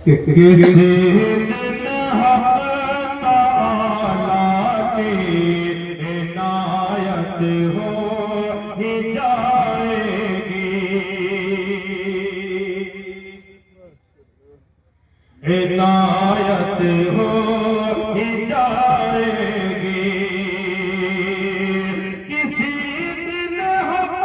कि किसी दिन हक़ तआला की इनायत हो ही जाएगी, इनायत हो ही जाएगी। किसी दिन हक़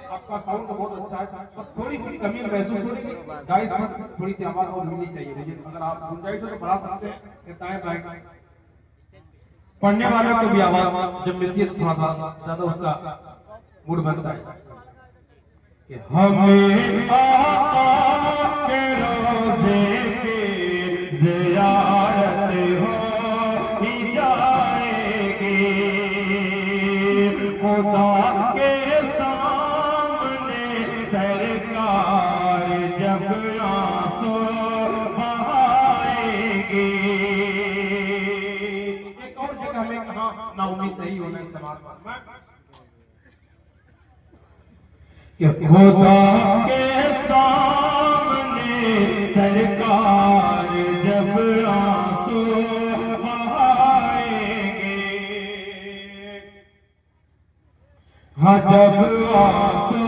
आपका साउंड बहुत अच्छा है, पर थोड़ी सी कमी महसूस हो रही है गाइस, थोड़ी सी आवाज और मिलनी चाहिए मुझे। अगर आप गुंजाइश हो तो बढ़ा सकते हैं, दाएं बाएं। पढ़ने वालों को भी आवाज जब मिलती है तो थोड़ा सा ज्यादा उसका मूड बनता है कि हमें आका के रोज़े की ज़ियारत हो ही जाएगी। खुदा के सरकार जब आंसू बहाएगी। एक और जगह में कहा नाउमीद नहीं होना इस समाज में कि खुदा के सामने सरकार जब आंसू बहाएंगे, हाँ जब आंसू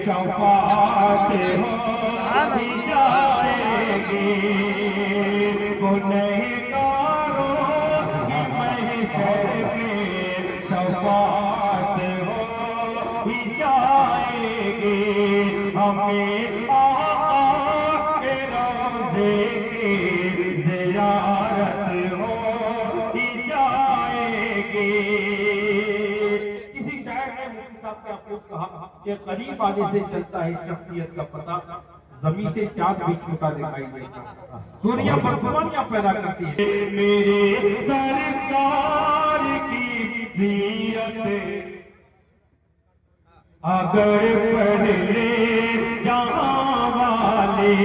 शफ़ाअत हो ही जाएगी। गुनहगारों की महशर में शफ़ाअत हो ही जाएगी। हमें आका के रोज़े की ज़ियारत हो ही जाएगी। किसी शायर ने मुफ्ती साहब के आपको कहा कि करीब आने से चलता है शख्सियत का पता, ज़मीन से चाँद भी छोटा दिखाई देता। दुनिया बदगुमानियां पैदा करती है। मेरे सरकार की सीरत अगर पढ़ ले जहां वाले,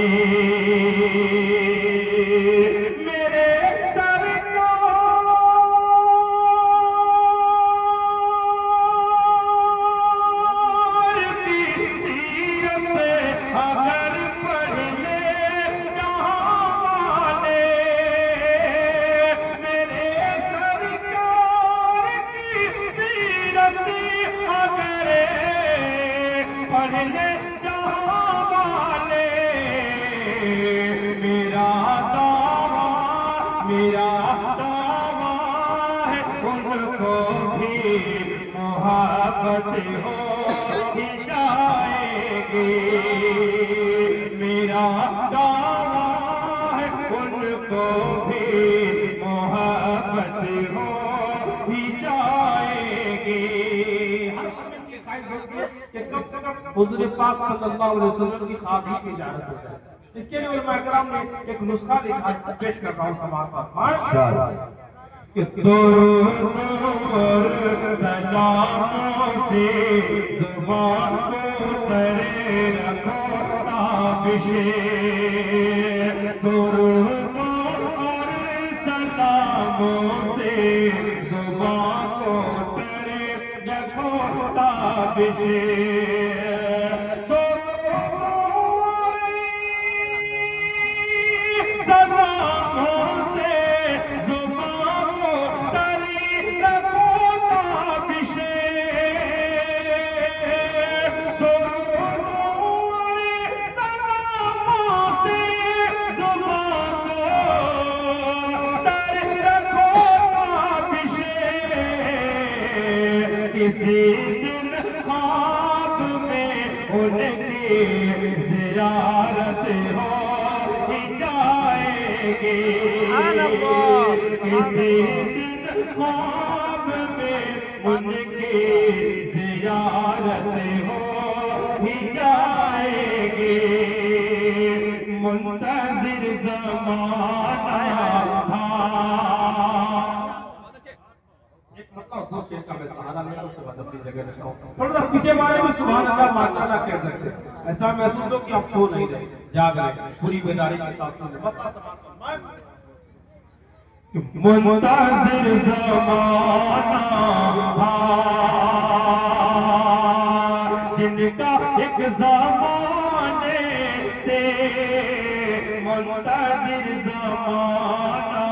मेरे सरकार की सीरत अगर पढ़ ले जहां वाले, मेरे सरकार की सीरत अगर पढ़ ले जहां वाले, मेरा दावा है उनको भी मोहब्बत हो ही जाएगी। मेरा दावा है उनको भी मोहब्बत हो ही जाएगी। कि कब तक हुज़ूर पाक सल्लल्लाहु अलैहि वसल्लम की ख्वाबी की इजाजत हो जाए। इसके लिए उलमा किराम ने एक नुस्खा लिखा, पेश कर रहा हूं समाज पर माशाअल्लाह। कि दुरूद और सलामों से ज़ुबान को तरे रखो ताबिशे, दुरूद किसी दिन ख्वाब में उनकी ज़ियारत हो ही जाएगी। किसी दिन ख्वाब में उनकी ज़ियारत हो ही जाएगी। मुंतज़िर ज़माना दो शेर का मैं सहारा लेता हूं, उसके बाद अपनी जगह रखता हूं। थोड़ा सा पीछे बारे में सुभान अल्लाह माशाअल्लाह कह सकते हैं। ऐसा महसूस हो कि आप सो नहीं रहे, जाग रहे, पूरी बेदारी के साथ सुन रहे। मुंतज़िर ज़माना जिनका एक ज़माने से मुंतज़िर ज़माना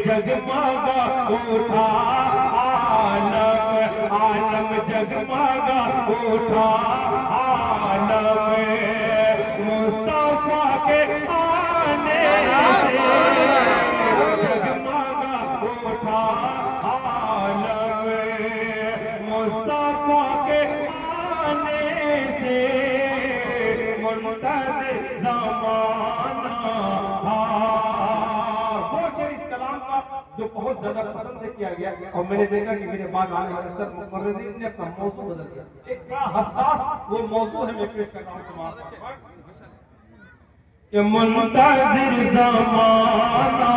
जगमगा उठा आलम, आलम जगमगा उठा आलम, मुस्तफा के आने से जगमगा उठा आलम, मुस्तफा के आने से मुंतज़िर ज़माना। जो बहुत ज्यादा पसंद किया गया और मैंने देखा कि मेरे बाद आने वाले सर मुकर्रिरीन ने अपना मौजू बदल दिया। एक बड़ा हसास वो मौजू है, मैं पेश कर रहा हूं समाज कि मुंतज़िर ज़माना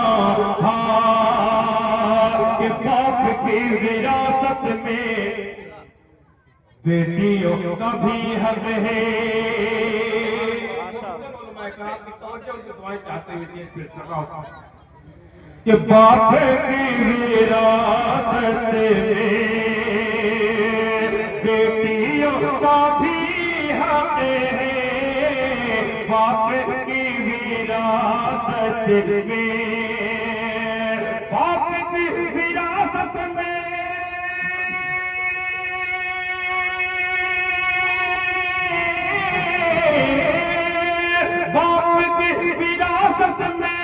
के पाक की विरासत में बेटियों का भी हक है। चाहते हुए पेश कर रहा हूं कि बाप की विरासत में बेटियों का भी हक है। बाप की विरासत में, बाप की विरासत में बाप की विरासत में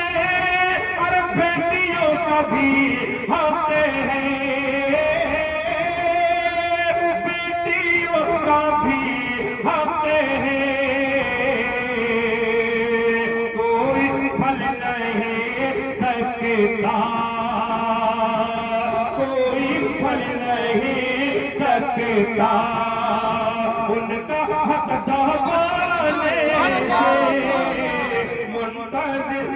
भी हक है। बेटियों का भी हक है। कोई फल नहीं सकता, कोई फल नहीं सकता उनका हक दबाने। मुंतज़िर